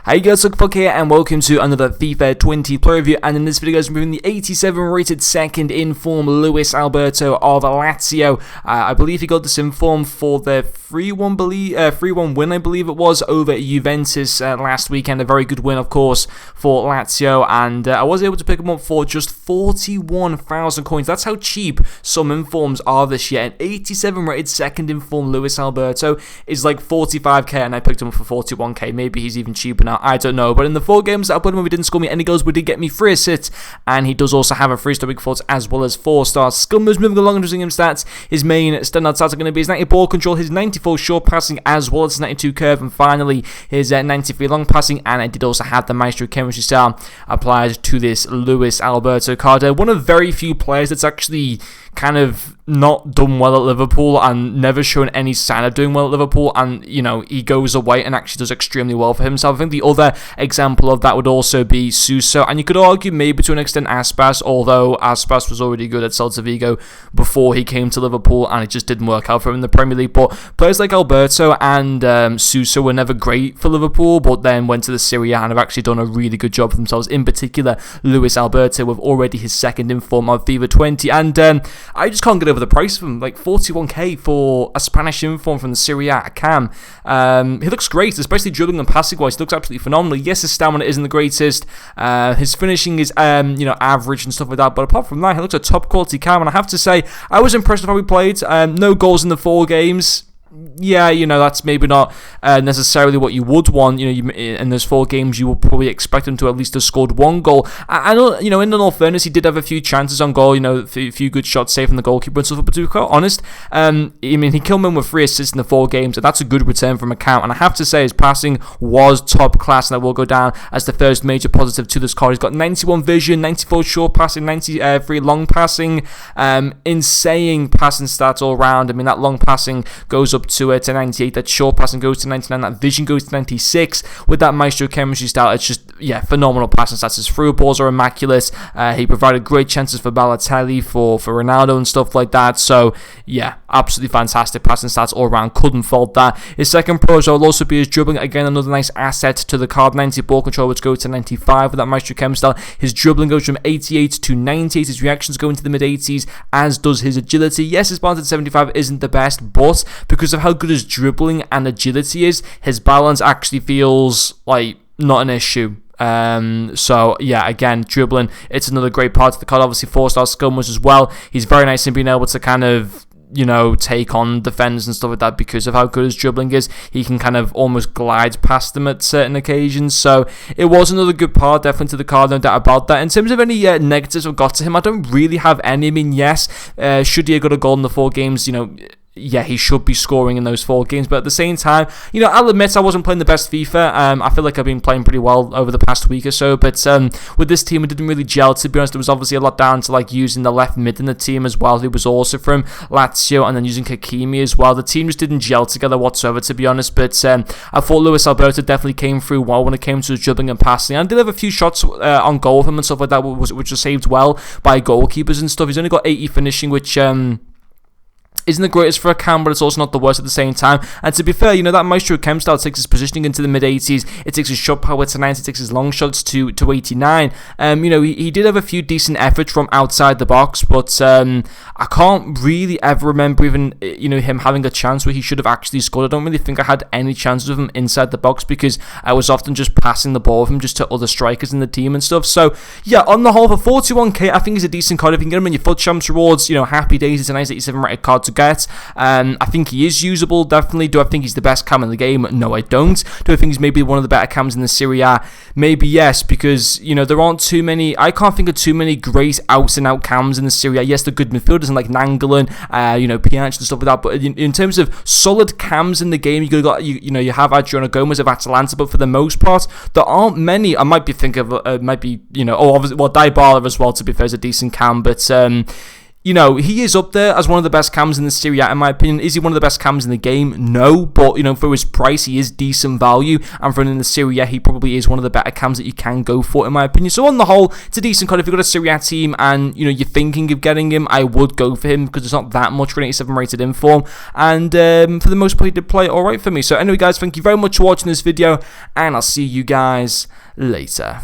Hey guys, Fuck here and welcome to another FIFA 20 player review, and in this video guys, we're reviewing the 87 rated second in form Luis Alberto of Lazio. I believe he got this in form for the 3-1 win, I believe it was, over Juventus last weekend. A very good win, of course, for Lazio, and I was able to pick him up for just 41,000 coins. That's how cheap some informs are this year. An 87 rated second in form Luis Alberto is like 45k, and I picked him up for 41k. Maybe he's even cheaper now, I don't know. But in the 4 games that I played him, he didn't score me any goals, but did get me 3 assists, and he does also have a 3-star big fault as well as 4-star skill moves. Moving along and using him stats, his main standout stats are going to be his 90 ball control, his 94 short passing, as well as his 92 curve, and finally his 93 long passing. And I did also have the Maestro chemistry style applied to this Luis Alberto card. One of very few players that's actually kind of not done well at Liverpool and never shown any sign of doing well at Liverpool, and you know, he goes away and actually does extremely well for himself. I think the other example of that would also be Suso, and you could argue maybe to an extent Aspas, although Aspas was already good at Celta Vigo before he came to Liverpool and it just didn't work out for him in the Premier League. But players like Alberto and Suso were never great for Liverpool, but then went to the Serie A and have actually done a really good job for themselves. In particular, Luis Alberto, with already his second in form of FIFA 20, and I just can't get over the price of him. Like 41k for a Spanish inform from the Serie A cam. He looks great, especially dribbling and passing wise. He looks absolutely phenomenal. Yes, his stamina isn't the greatest. His finishing is average and stuff like that. But apart from that, he looks a top quality cam. And I have to say, I was impressed with how he played. No goals in the 4 games. Yeah, that's maybe not necessarily what you would want. In those 4 games, you will probably expect him to at least have scored 1 goal. I know, in all fairness, he did have a few chances on goal, a few good shots saved from the goalkeeper and stuff. But to be quite honest, he killed him with 3 assists in the 4 games, and that's a good return from account. And I have to say, his passing was top class, and that will go down as the first major positive to this card. He's got 91 vision, 94 short passing, 93 long passing, insane passing stats all round. That long passing goes up to 98, that short passing goes to 99, that vision goes to 96. With that Maestro chemistry style, it's just, phenomenal passing stats. His through balls are immaculate. He provided great chances for Balotelli, for Ronaldo and stuff like that. So, absolutely fantastic passing stats all around. Couldn't fault that. His second pro will also be his dribbling. Again, another nice asset to the card. 90 ball control, which goes to 95 with that Maestro chem style. His dribbling goes from 88 to 98. His reactions go into the mid-80s, as does his agility. Yes, his balance at 75 isn't the best, but because of how good his dribbling and agility is, his balance actually feels like not an issue. Again, dribbling, it's another great part of the card. Obviously, 4-star skill moves as well. He's very nice in being able to kind of take on defenders and stuff like that because of how good his dribbling is. He can kind of almost glide past them at certain occasions. So it was another good part, definitely, to the card, no doubt about that. In terms of any negatives I've got to him, I don't really have any. Yes, should he have got a goal in the 4 games, he should be scoring in those 4 games. But at the same time, I'll admit I wasn't playing the best FIFA. I feel like I've been playing pretty well over the past week or so. But with this team, it didn't really gel, to be honest. There was obviously a lot down to using the left mid in the team as well, who was also from Lazio, and then using Hakimi as well. The team just didn't gel together whatsoever, to be honest. But I thought Luis Alberto definitely came through well when it came to his dribbling and passing. And I did have a few shots on goal with him and stuff like that, which was saved well by goalkeepers and stuff. He's only got 80 finishing, which isn't the greatest for a cam, but it's also not the worst at the same time. And to be fair, that Maestro chem style takes his positioning into the mid-80s. It takes his shot power to 90. It takes his long shots to 89. He did have a few decent efforts from outside the box, but I can't really ever remember even him having a chance where he should have actually scored. I don't really think I had any chances of him inside the box because I was often just passing the ball with him just to other strikers in the team and stuff. So on the whole, for 41k, I think he's a decent card. If you can get him in your FUT Champs rewards, happy days. It's a nice 87 rated card to get. I think he is usable, definitely. Do I think he's the best cam in the game? No, I don't. Do I think he's maybe one of the better cams in the Serie A? Maybe yes, because there aren't too many. I can't think of too many great out and out cams in the Serie A. Yes, they're good midfielders and like Nangolan, Pjanic and stuff like that. But in terms of solid cams in the game, you have Adriano Gomez of Atalanta, but for the most part, there aren't many. I might be thinking of obviously, Dybala as well. To be fair, is a decent cam, but you know, he is up there as one of the best cams in the Serie A, in my opinion. Is he one of the best cams in the game? No, but, you know, for his price, he is decent value, and for in the Serie A, he probably is one of the better cams that you can go for, in my opinion. So on the whole, it's a decent card. If you've got a Serie A team and, you know, you're thinking of getting him, I would go for him, because it's not that much for an 87 rated inform, and for the most part, he did play alright for me. So anyway, guys, thank you very much for watching this video, and I'll see you guys later.